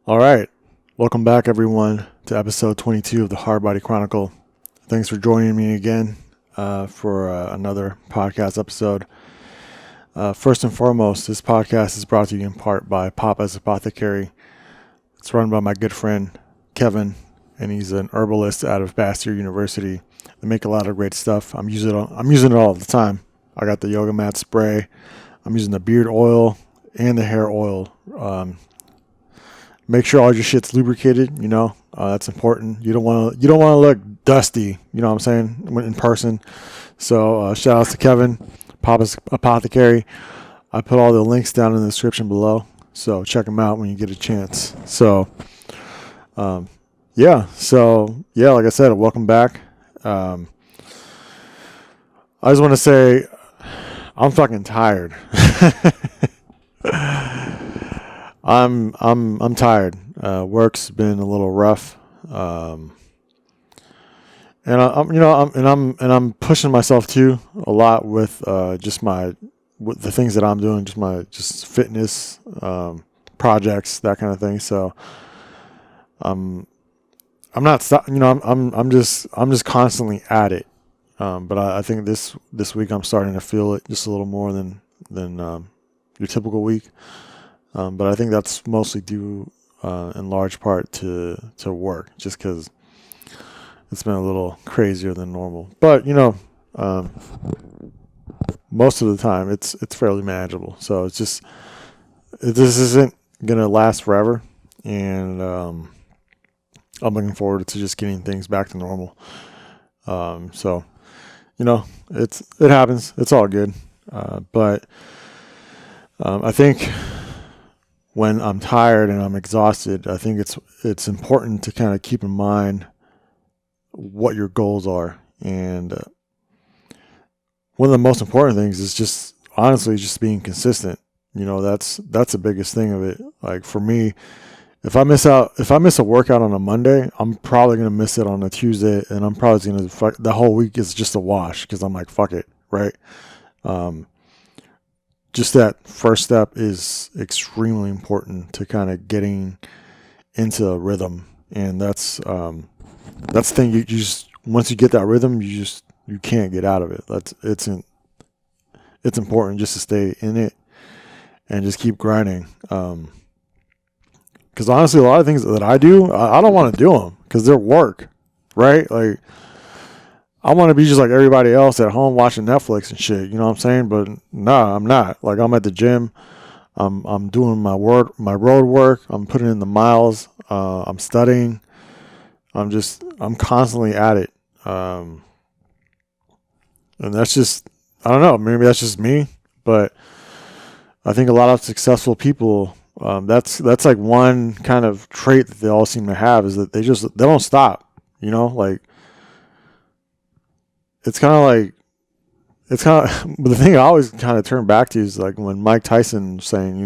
All right. Welcome back, everyone, to episode 22 of the HardBody Chronicle. Thanks for joining me again for another podcast episode. First and foremost, this podcast is brought to you in part by Papa's Apothecary. It's run by my good friend, Kevin, and he's an herbalist out of Bastyr University. They make a lot of great stuff. I'm using it all the time. I got the yoga mat spray. I'm using the beard oil and the hair oil. Make sure all your shit's lubricated. That's important. You don't want to look dusty. You know what I'm saying, in person. So shout outs to Kevin, Papa's Apothecary. I put all the links down in the description below. So check them out when you get a chance. So like I said, welcome back. I just want to say I'm fucking tired. I'm tired. Work's been a little rough. And I'm pushing myself too a lot with with the things that I'm doing, just fitness, projects, that kind of thing. So I'm not, I'm just constantly at it. But I think this week I'm starting to feel it just a little more than your typical week. But I think that's mostly due in large part to work, just because it's been a little crazier than normal. But most of the time it's fairly manageable. So this isn't gonna last forever, and I'm looking forward to just getting things back to normal. It happens. It's all good. But I think when I'm tired and I'm exhausted, I think it's important to kind of keep in mind what your goals are. And one of the most important things is just being consistent. That's the biggest thing of it. Like for me, if I miss a workout on a Monday, I'm probably going to miss it on a Tuesday, and I'm probably going to the whole week is just a wash because I'm like, fuck it. Right. Just that first step is extremely important to kind of getting into a rhythm. And that's the thing. You just, once you get that rhythm, you can't get out of it. It's important just to stay in it and just keep grinding. Cause honestly, a lot of things that I do, I don't want to do them cause they're work, right? Like, I want to be just like everybody else at home watching Netflix and shit. You know what I'm saying? But nah, I'm not. Like, I'm at the gym. I'm doing my road work. I'm putting in the miles. I'm studying. I'm constantly at it. And that's just, I don't know. Maybe that's just me, but I think a lot of successful people, that's like one kind of trait that they all seem to have, is that they don't stop. Like, but the thing I always kind of turn back to is like when Mike Tyson was saying,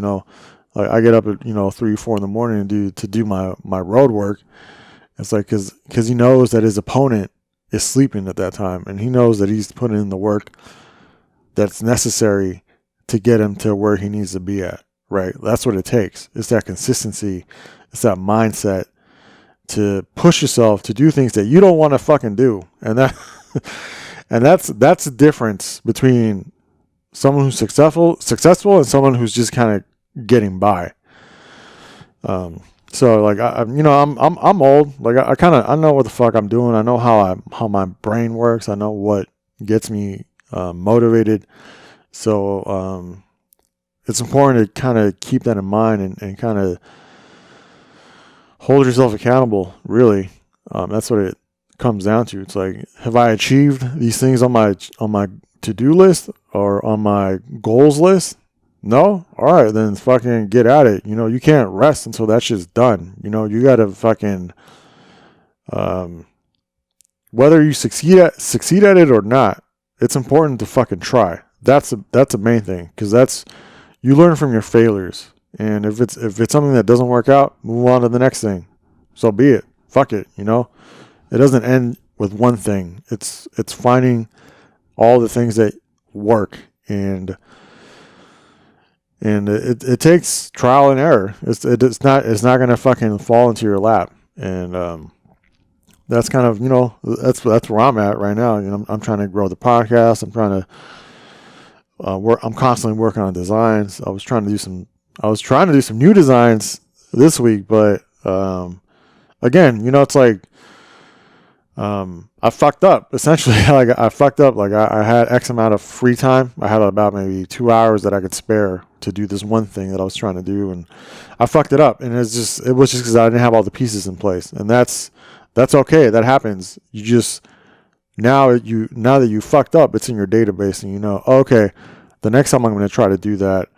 like I get up at 3, 4 in the morning to do my road work. It's like because he knows that his opponent is sleeping at that time, and he knows that he's putting in the work that's necessary to get him to where he needs to be at. Right, that's what it takes. It's that consistency. It's that mindset to push yourself to do things that you don't want to fucking do, and that. And that's the difference between someone who's successful and someone who's just kind of getting by. So like I'm old. Like I know what the fuck I'm doing. I know how my brain works. I know what gets me motivated. So it's important to kind of keep that in mind and kind of hold yourself accountable. Really, that's what it comes down to. It's like, have I achieved these things on my to-do list or on my goals list? No? All right, then fucking get at it. You can't rest until that shit's done. You gotta fucking whether you succeed at it or not, it's important to fucking try. That's the main thing, because you learn from your failures. And if it's something that doesn't work out, move on to the next thing. So be it. Fuck it, It doesn't end with one thing. It's finding all the things that work and And it takes trial and error. It's not going to fucking fall into your lap. And that's kind of, that's where I'm at right now. I'm trying to grow the podcast. I'm trying to work. I'm constantly working on designs. I was trying to do some new designs this week, but again, it's like I fucked up essentially. Like I fucked up. Like I had X amount of free time. I had about maybe 2 hours that I could spare to do this one thing that I was trying to do, and I fucked it up. And it was just because I didn't have all the pieces in place, and that's okay. That happens. You just now that you fucked up, it's in your database, and okay, the next time I'm going to try to do that,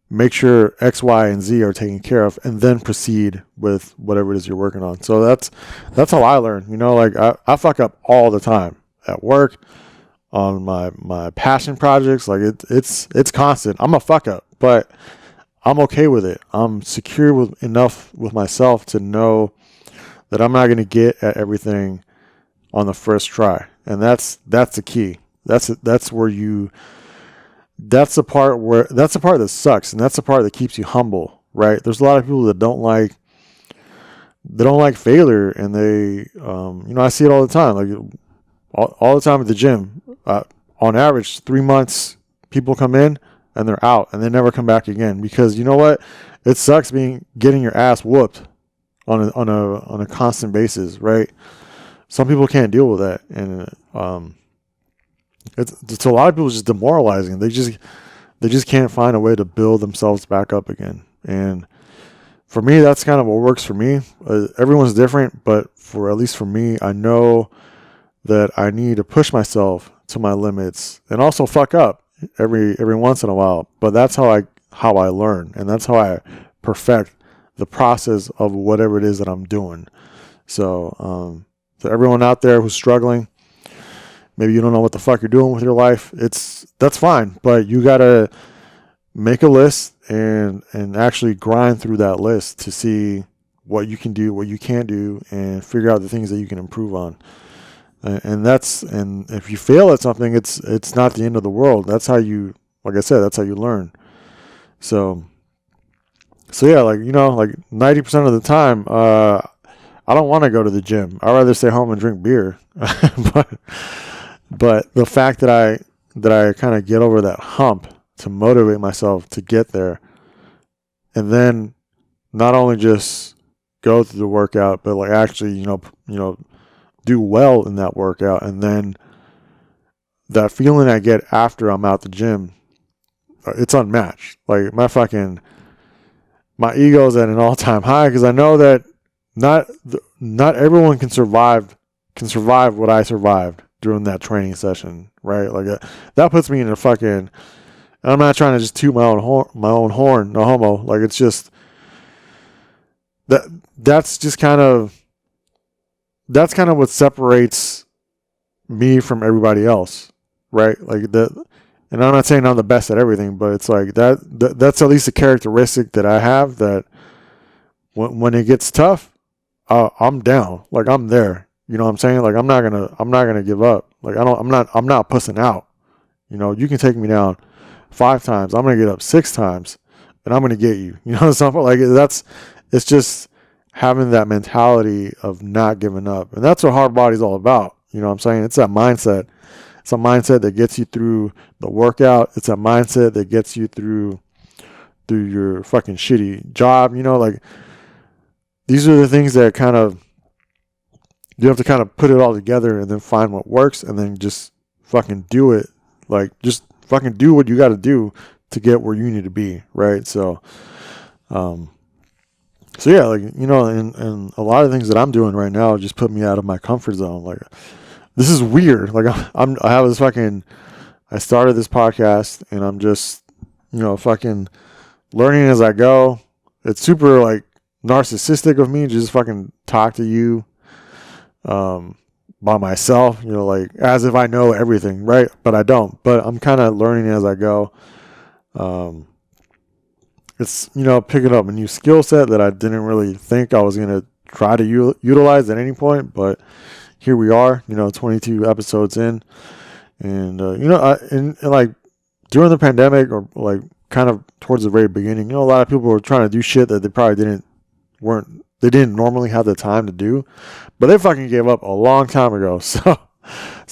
make sure X, Y, and Z are taken care of, and then proceed with whatever it is you're working on. So that's how I learn. Like I fuck up all the time at work, on my passion projects. Like it's constant. I'm a fuck up, but I'm okay with it. I'm secure enough with myself to know that I'm not going to get at everything on the first try, and that's the key. That's the part that sucks, and that's the part that keeps you humble, right? There's a lot of people that don't like failure, and they I see it all the time, like all the time at the gym. On average, 3 months people come in and they're out, and they never come back again, because you know what? It sucks getting your ass whooped on a constant basis, right? Some people can't deal with that, and it's a lot of people just demoralizing. They just can't find a way to build themselves back up again. And for me, that's kind of what works for me. Everyone's different, but at least for me, I know that I need to push myself to my limits and also fuck up every once in a while. But that's how I learn, and that's how I perfect the process of whatever it is that I'm doing. So everyone out there who's struggling, maybe you don't know what the fuck you're doing with your life, that's fine, but you gotta make a list and actually grind through that list to see what you can do, what you can't do, and figure out the things that you can improve on. And if you fail at something, it's not the end of the world. That's how you, like I said, that's how you learn. So yeah, like 90% of the time, I don't want to go to the gym. I'd rather stay home and drink beer. But the fact that I kind of get over that hump to motivate myself to get there, and then not only just go through the workout, but like actually, do well in that workout, and then that feeling I get after I'm out the gym, it's unmatched. Like my ego's at an all-time high, because I know that not everyone can survive what I survived during that training session, right? Like that puts me in a fucking. I'm not trying to just toot my own horn, no homo. Like it's just that's kind of what separates me from everybody else, right? Like that. And I'm not saying I'm the best at everything, but it's like that's at least a characteristic that I have, that when it gets tough, I'm down. Like I'm there. You know what I'm saying? Like I'm not gonna give up. Like I'm not pussing out. You can take me down 5 times. I'm gonna get up 6 times, and I'm gonna get you. Something like it's just having that mentality of not giving up, and that's what HardBody is all about. You know what I'm saying? It's that mindset. It's a mindset that gets you through the workout. It's a mindset that gets you through your fucking shitty job. Like these are the things that kind of, you have to kind of put it all together and then find what works, and then just fucking do it. Like just fucking do what you got to do to get where you need to be, right? So yeah, like and a lot of things that I'm doing right now just put me out of my comfort zone. Like this is weird. Like I have this fucking, I started this podcast, and I'm just fucking learning as I go. It's super like narcissistic of me to just fucking talk to you by myself, like as if I know everything, right? But I don't. But I'm kind of learning as I go. It's picking up a new skill set that I didn't really think I was gonna try to utilize at any point, but here we are. 22 episodes in, and and like during the pandemic, or like kind of towards the very beginning, you know, a lot of people were trying to do shit that they probably didn't normally have the time to do, but they fucking gave up a long time ago. So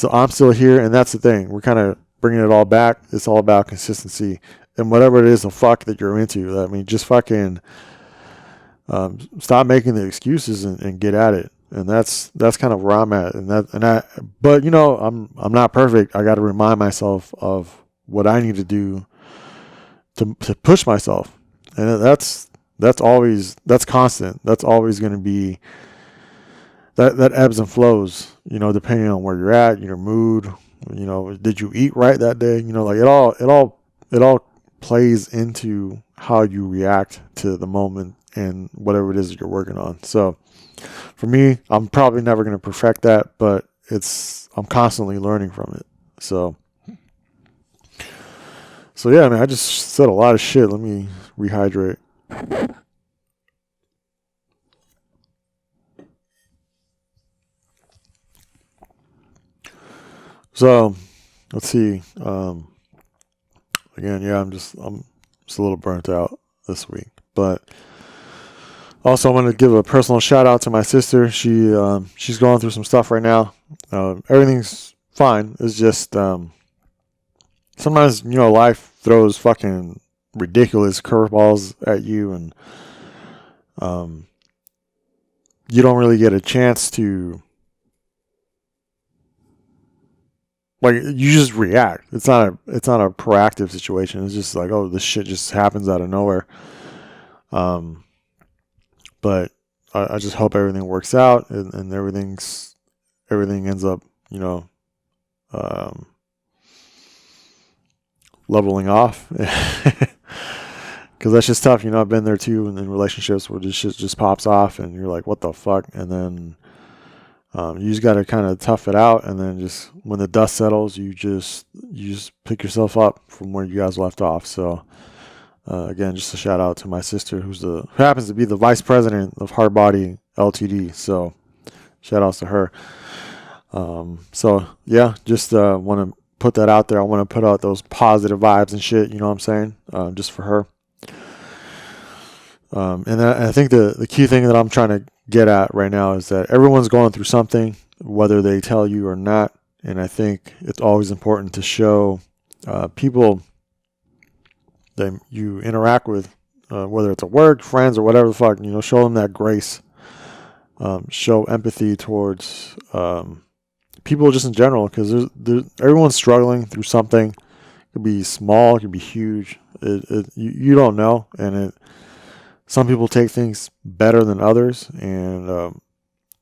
I'm still here, and that's the thing. We're kind of bringing it all back. It's all about consistency and whatever it is the fuck that you're into. I mean, just fucking stop making the excuses and get at it. And that's kind of where I'm at. But you know, I'm not perfect. I got to remind myself of what I need to do to push myself, and that's constant. That's always going to be that ebbs and flows, you know, depending on where you're at, your mood, you know, did you eat right that day? You know, like it all plays into how you react to the moment and whatever it is that you're working on. So for me, I'm probably never going to perfect that, but I'm constantly learning from it. So yeah, man, I just said a lot of shit. Let me rehydrate. So let's see. Again, yeah, I'm just a little burnt out this week, but also I'm going to give a personal shout out to my sister. She's going through some stuff right now. Everything's fine. It's just sometimes, you know, life throws fucking ridiculous curveballs at you, and you don't really get a chance to, like, you just react. It's not a proactive situation. It's just like, oh, this shit just happens out of nowhere. But I just hope everything works out and everything ends up, you know, leveling off. Because that's just tough. You know, I've been there too in relationships where this shit just pops off and you're like, what the fuck? And then you just got to kind of tough it out. And then just when the dust settles, you just pick yourself up from where you guys left off. So again, just a shout out to my sister who happens to be the vice president of HardBody LTD. So shout outs to her. So yeah, just want to put that out there. I want to put out those positive vibes and shit, you know what I'm saying? Just for her. And I think the key thing that I'm trying to get at right now is that everyone's going through something, whether they tell you or not. And I think it's always important to show people that you interact with, whether it's at work, friends, or whatever the fuck, you know, show them that grace. Show empathy towards people just in general, because everyone's struggling through something. It could be small, it could be huge. You don't know, and some people take things better than others, and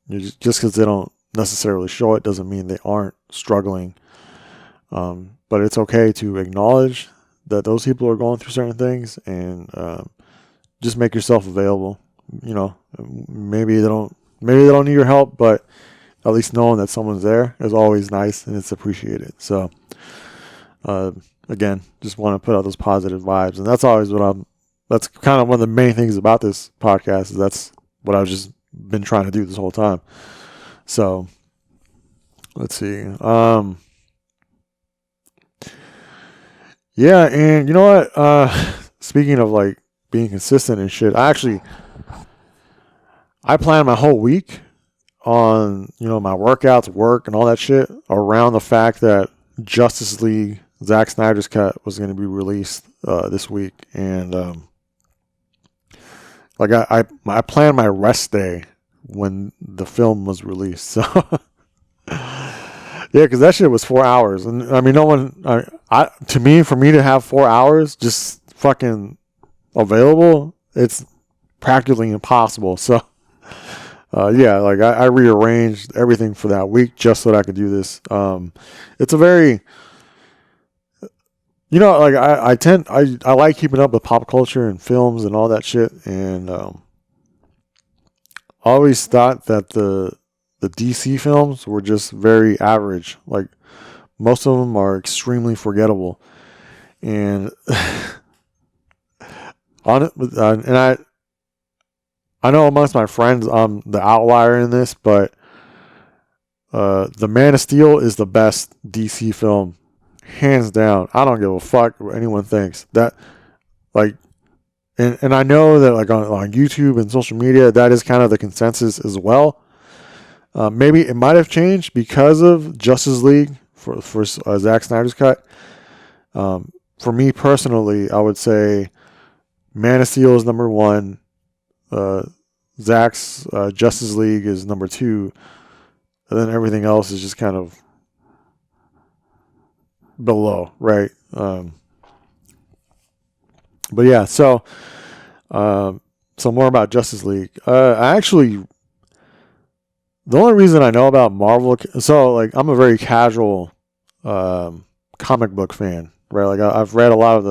just because they don't necessarily show it doesn't mean they aren't struggling. But it's okay to acknowledge that those people are going through certain things, and just make yourself available. You know, maybe they don't need your help, but at least knowing that someone's there is always nice and it's appreciated. So again, just want to put out those positive vibes, and that's always that's kind of one of the main things about this podcast, is that's what I've just been trying to do this whole time. So let's see. Yeah, and you know what? Speaking of like being consistent and shit, I plan my whole week on, you know, my workouts, work, and all that shit around the fact that Justice League Zack Snyder's Cut was going to be released this week, and like I planned my rest day when the film was released. So yeah, because that shit was 4 hours, and I mean, for me to have 4 hours just fucking available, it's practically impossible. So yeah, like I rearranged everything for that week just so that I could do this. It's a very, you know, like I like keeping up with pop culture and films and all that shit, and I always thought that the DC films were just very average. Like most of them are extremely forgettable, and I know amongst my friends I'm the outlier in this, but The Man of Steel is the best DC film, hands down. I don't give a fuck what anyone thinks. like, and I know that like on YouTube and social media, that is kind of the consensus as well. Maybe it might have changed because of Justice League for Zack Snyder's cut. For me personally, I would say Man of Steel is number one. Zack's Justice League is number two. And then everything else is just kind of below, right? But yeah, so more about Justice League. I actually, the only reason I know about Marvel, so like I'm a very casual comic book fan, right? Like I've read a lot of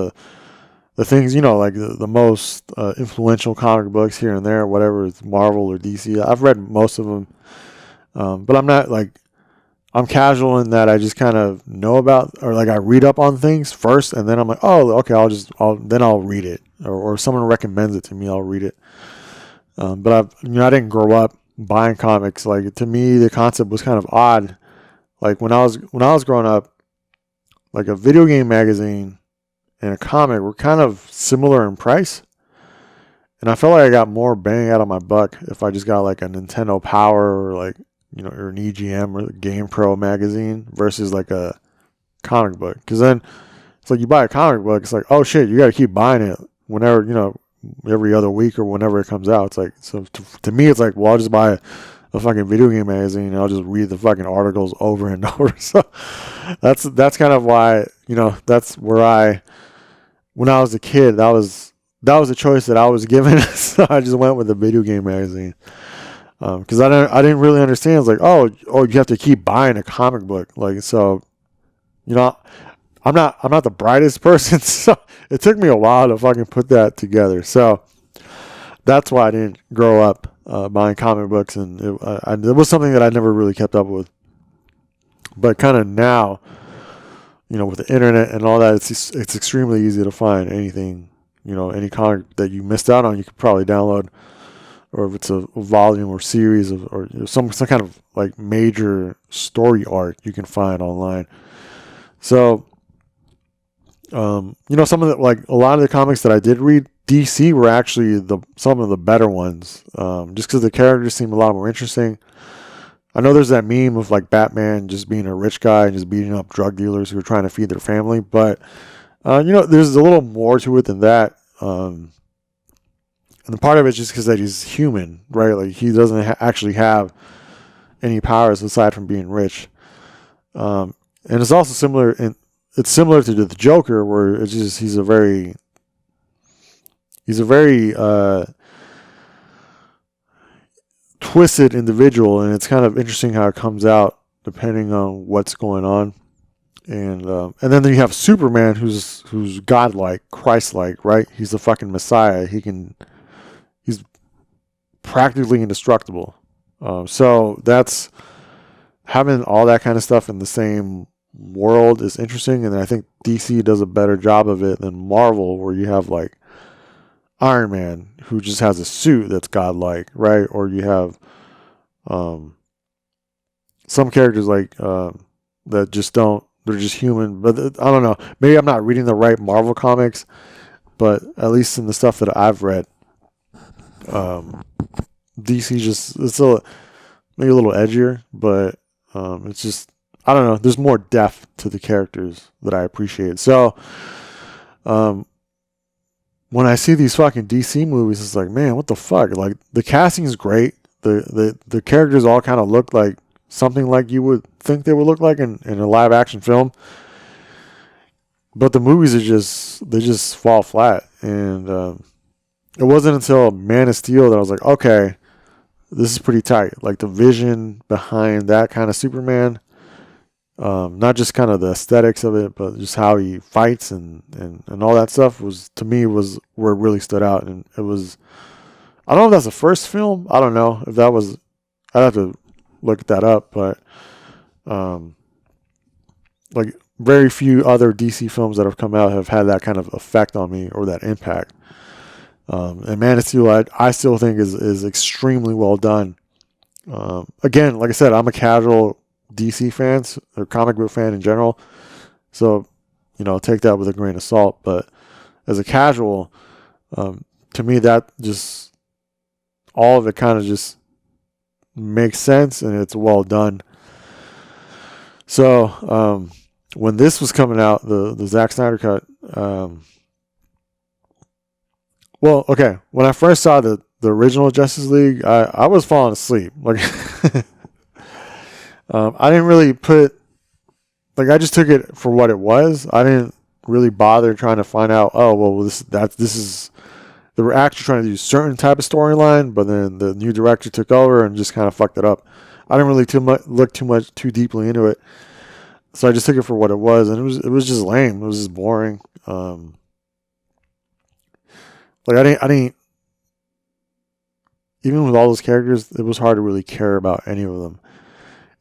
the things, like the most influential comic books here and there, whatever it's Marvel or DC. I've read most of them, but I'm not like, I'm casual in that I just kind of know about, or like I read up on things first, and then I'm like, oh, okay, I'll read it, or someone recommends it to me, I'll read it. But I didn't grow up buying comics. Like to me, the concept was kind of odd. Like when I was growing up, like a video game magazine and a comic were kind of similar in price, and I felt like I got more bang out of my buck if I just got like a Nintendo Power or like, or an EGM or the Game Pro magazine versus like a comic book. Because then it's like you buy a comic book, it's like, oh shit, you got to keep buying it whenever, every other week or whenever it comes out. It's like, so to me, it's like, well, I'll just buy a fucking video game magazine and I'll just read the fucking articles over and over. So that's kind of why, that's where when I was a kid, that was a choice that I was given. So I just went with the video game magazine. Because I didn't really understand. It's like, oh, you have to keep buying a comic book. Like, so, I'm not the brightest person, so it took me a while to fucking put that together. So that's why I didn't grow up buying comic books, and it was something that I never really kept up with. But kind of now, with the internet and all that, it's extremely easy to find anything, any comic that you missed out on, you could probably download. Or if it's a volume or series or some kind of like major story arc you can find online. So, some of the, like a lot of the comics that I did read, DC were actually some of the better ones. Just because the characters seemed a lot more interesting. I know there's that meme of like Batman just being a rich guy and just beating up drug dealers who are trying to feed their family, but there's a little more to it than that. And part of it's just because that he's human, right? Like he doesn't actually have any powers aside from being rich. And it's also similar, and it's similar to the Joker, where it's just he's a very twisted individual, and it's kind of interesting how it comes out depending on what's going on. And then you have Superman, who's godlike, Christ-like, right? He's the fucking Messiah. He's practically indestructible. So that's having all that kind of stuff in the same world is interesting. And I think DC does a better job of it than Marvel, where you have like Iron Man, who just has a suit that's godlike, right? Or you have some characters like that just don't, they're just human. But I don't know. Maybe I'm not reading the right Marvel comics, but at least in the stuff that I've read, DC it's maybe a little edgier, but it's just, I don't know, there's more depth to the characters that I appreciate. So when I see these fucking DC movies, it's like, man, what the fuck? Like the casting is great. The characters all kind of look like something like you would think they would look like in a live action film. But the movies they just fall flat. And it wasn't until Man of Steel that I was like, okay, this is pretty tight. Like the vision behind that kind of Superman, not just kind of the aesthetics of it, but just how he fights and all that stuff was where it really stood out. And it was, I don't know if that's the first film. I don't know if that was, I'd have to look that up, but like very few other DC films that have come out have had that kind of effect on me or that impact. And Man of Steel, I still think is extremely well done. Again, like I said, I'm a casual DC fan or comic book fan in general, so take that with a grain of salt. But as a casual, to me that just all of it kind of just makes sense and it's well done. So when this was coming out, the Zack Snyder Cut, well, okay, when I first saw the original Justice League, I was falling asleep. Like, I didn't really I just took it for what it was. I didn't really bother trying to find out, oh, well, this is, they were actually trying to do a certain type of storyline, but then the new director took over and just kind of fucked it up. I didn't really look too deeply into it. So I just took it for what it was, and it was just lame. It was just boring. I didn't, even with all those characters, it was hard to really care about any of them.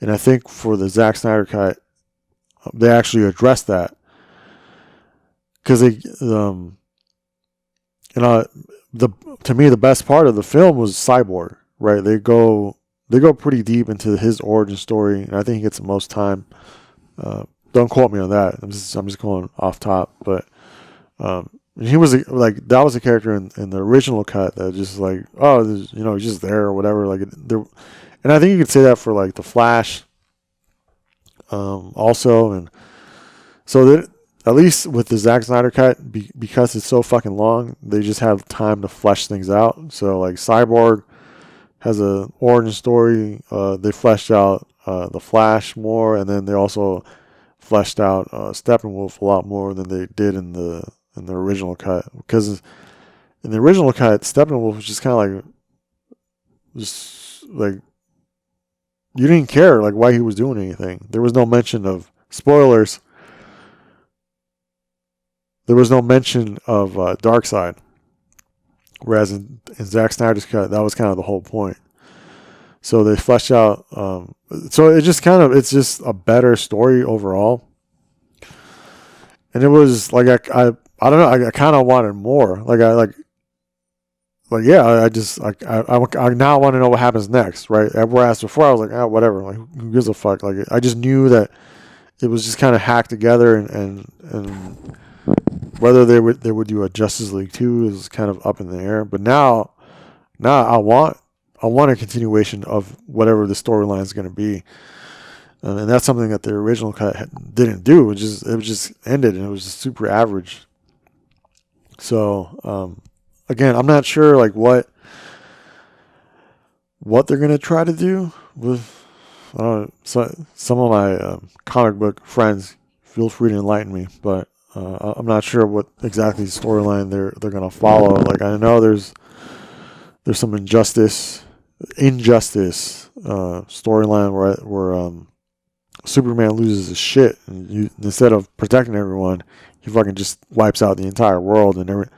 And I think for the Zack Snyder Cut, they actually addressed that. Because to me, the best part of the film was Cyborg, right? They go pretty deep into his origin story, and I think he gets the most time. Don't quote me on that. I'm just going off top, but he was that was a character in the original cut that just he's just there or whatever. And I think you could say that for the Flash, also, and so that at least with the Zack Snyder Cut, because it's so fucking long, they just have time to flesh things out. So Cyborg has a origin story. They fleshed out the Flash more, and then they also fleshed out Steppenwolf a lot more than they did in the original cut. Because in the original cut, Steppenwolf was just kind of you didn't care why he was doing anything. There was no mention of spoilers. There was no mention of Darkseid. Whereas in Zack Snyder's cut, that was kind of the whole point. So they fleshed out. So it's just a better story overall. And it was I don't know. I kind of wanted more. I now want to know what happens next, right? Whereas before I was whatever. Who gives a fuck? I just knew that it was just kind of hacked together, and whether they would do a Justice League 2 is kind of up in the air. But now I want a continuation of whatever the storyline is going to be, and that's something that the original cut didn't do. It just ended, and it was just super average. So again, I'm not sure what they're going to try to do with. Some of my comic book friends, feel free to enlighten me, but I'm not sure what exactly storyline they're going to follow. I know there's some injustice storyline where Superman loses his shit, and instead of protecting everyone, he fucking just wipes out the entire world, and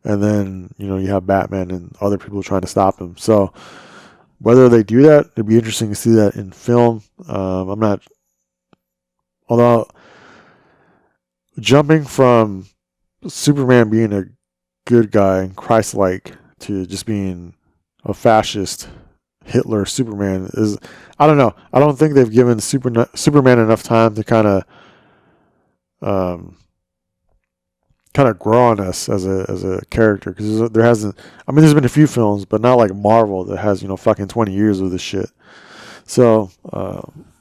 then you have Batman and other people trying to stop him. So whether they do that, it'd be interesting to see that in film. I'm not, although jumping from Superman being a good guy and Christ-like to just being a fascist Hitler Superman is, I don't know. I don't think they've given Superman enough time to kind of grow on us as a character, because there hasn't. I mean, there's been a few films, but not like Marvel that has fucking 20 years of this shit. So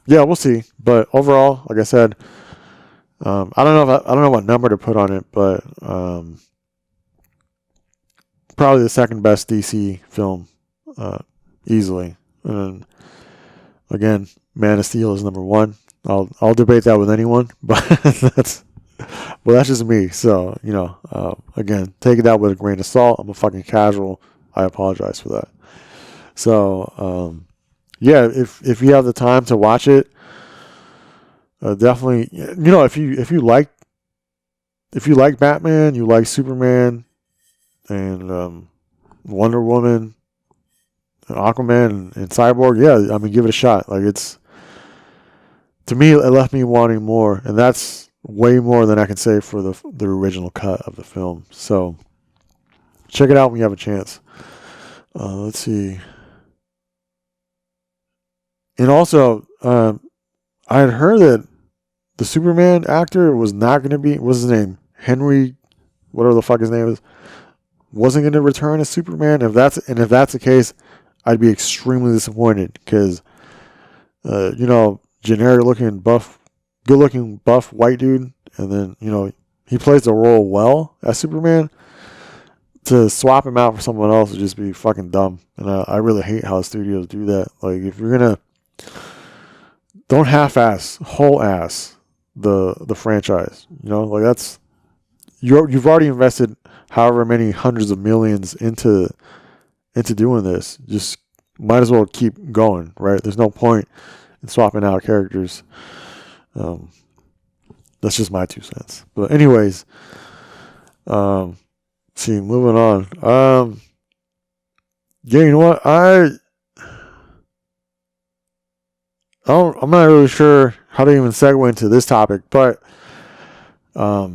yeah, we'll see. But overall, like I said, I don't know what number to put on it, but probably the second best DC film, easily. And again, Man of Steel is number one. I'll debate that with anyone, but that's just me. So again, take that with a grain of salt. I'm a fucking casual. I apologize for that. So yeah, if you have the time to watch it, definitely. If you like Batman, you like Superman, and Wonder Woman, and Aquaman, and Cyborg, yeah, I mean, give it a shot. To me, it left me wanting more, and that's way more than I can say for the original cut of the film. So check it out when you have a chance. Let's see. And also, I had heard that the Superman actor was not going to be, what's his name? Henry whatever the fuck his name is, wasn't going to return as Superman. If that's the case, I'd be extremely disappointed because, generic looking buff, good looking buff white dude, and then he plays the role well as Superman. To swap him out for someone else would just be fucking dumb, and I really hate how studios do that. Like, if you're gonna, don't half-ass, whole-ass the franchise. Like that's you've already invested however many hundreds of millions into doing this. Just might as well keep going, right? There's no point in swapping out characters. That's just my 2 cents. But anyways, moving on. Yeah, you know what? I'm not really sure how to even segue into this topic, but I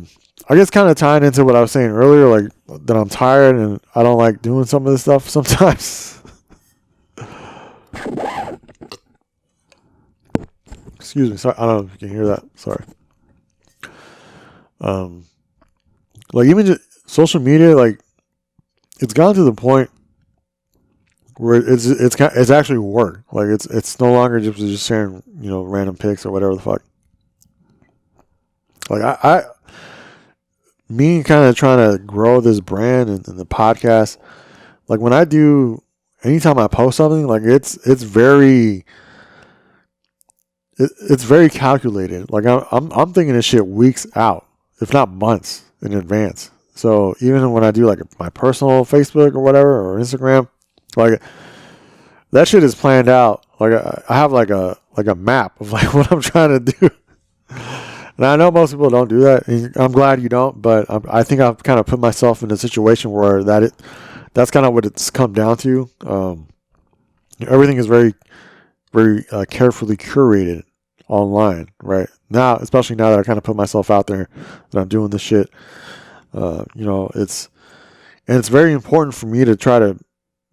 guess kind of tying into what I was saying earlier, like that I'm tired and I don't like doing some of this stuff sometimes. Excuse me. Sorry, I don't know if you can hear that. Sorry. Like even just social media, like it's gone to the point where it's actually work. Like it's no longer just sharing random pics or whatever the fuck. Like me kind of trying to grow this brand and the podcast. Like when I do, anytime I post something, like it's very calculated. Like I'm thinking this shit weeks out, if not months in advance. So even when I do like my personal Facebook or whatever or Instagram, like that shit is planned out. Like I have like a map of like what I'm trying to do. And I know most people don't do that. And I'm glad you don't, but I think I've kind of put myself in a situation where that's kind of what it's come down to. Everything is very, very carefully curated online right now, especially now that I kind of put myself out there that I'm doing this shit. It's very important for me to try to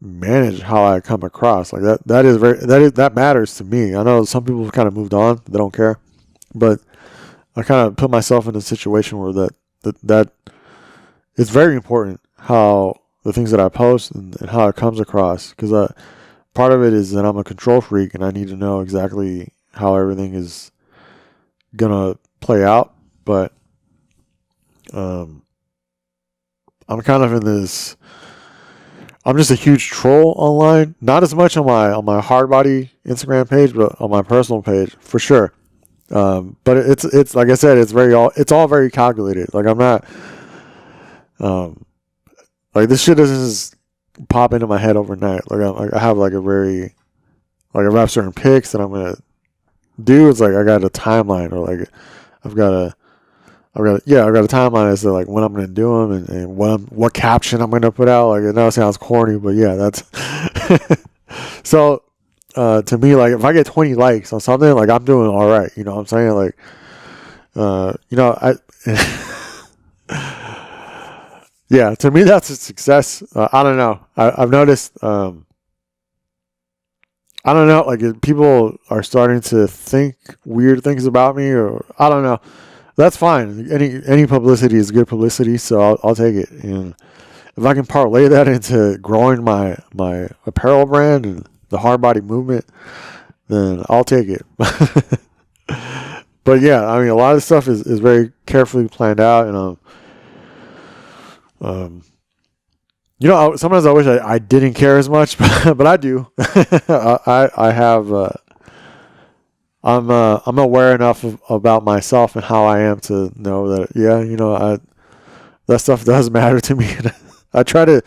manage how I come across. Like that matters to me. I know some people have kind of moved on; they don't care, but I kind of put myself in a situation where that it's very important how the things that I post and how it comes across, because part of it is that I'm a control freak and I need to know exactly how everything is gonna play out. But I'm kind of in this. I'm just a huge troll online. Not as much on my HardBody Instagram page, but on my personal page for sure. But it's like I said, it's all very calculated. Like I'm not, like this shit doesn't just pop into my head overnight. Like I have like I have certain picks that I'm gonna do. It's like I got a timeline, or like I've got a timeline as to like when I'm gonna do them and what caption I'm gonna put out. Like I know it sounds corny, but yeah, that's so. To me, like if I get 20 likes on something, like I'm doing all right. You know what I'm saying? Like, yeah, to me that's a success. I don't know. I've noticed. I don't know. Like people are starting to think weird things about me, or I don't know. That's fine. Any publicity is good publicity, so I'll take it. And if I can parlay that into growing my apparel brand and the HardBody movement, then I'll take it. But yeah, I mean, a lot of stuff is very carefully planned out, and sometimes I wish I didn't care as much, but I do. I have. I'm aware enough about myself and how I am to know that that stuff does matter to me. I try to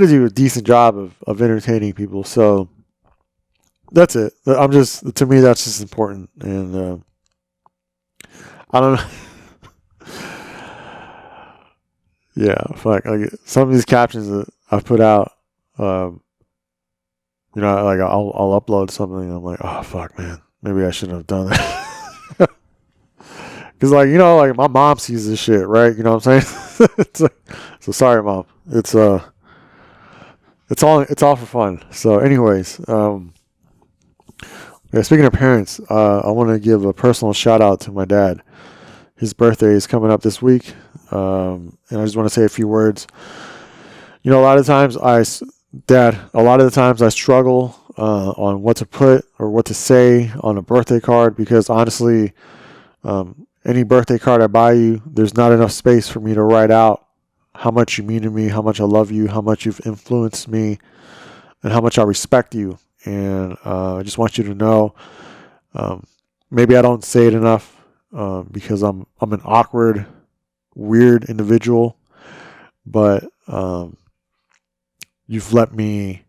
do a decent job of entertaining people, so that's it. To me, that's just important, and I don't know. Yeah, fuck. Like some of these captions that I've put out, like I'll upload something, and I'm like, oh fuck, man, maybe I shouldn't have done that. Because like my mom sees this shit, right? You know what I'm saying? It's like, so sorry, mom. It's all for fun. So, anyways, speaking of parents, I want to give a personal shout out to my dad. His birthday is coming up this week. And I just want to say a few words. You know, a lot of times a lot of the times I struggle on what to put or what to say on a birthday card, because honestly, any birthday card I buy you, there's not enough space for me to write out how much you mean to me, how much I love you, how much you've influenced me, and how much I respect you. And I just want you to know, maybe I don't say it enough because I'm an awkward, weird individual, but you've let me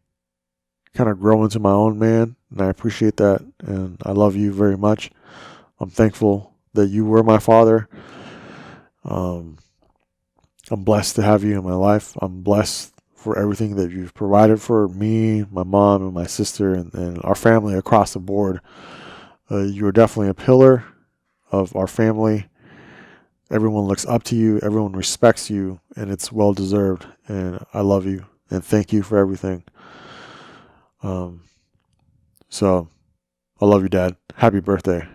kind of grow into my own man, and I appreciate that, and I love you very much. I'm thankful that you were my father. I'm blessed to have you in my life. I'm blessed for everything that you've provided for me, my mom, and my sister, and our family across the board. You are definitely a pillar of our family. Everyone looks up to you. Everyone respects you, and it's well deserved. And I love you, and thank you for everything. So I love you, Dad. Happy birthday.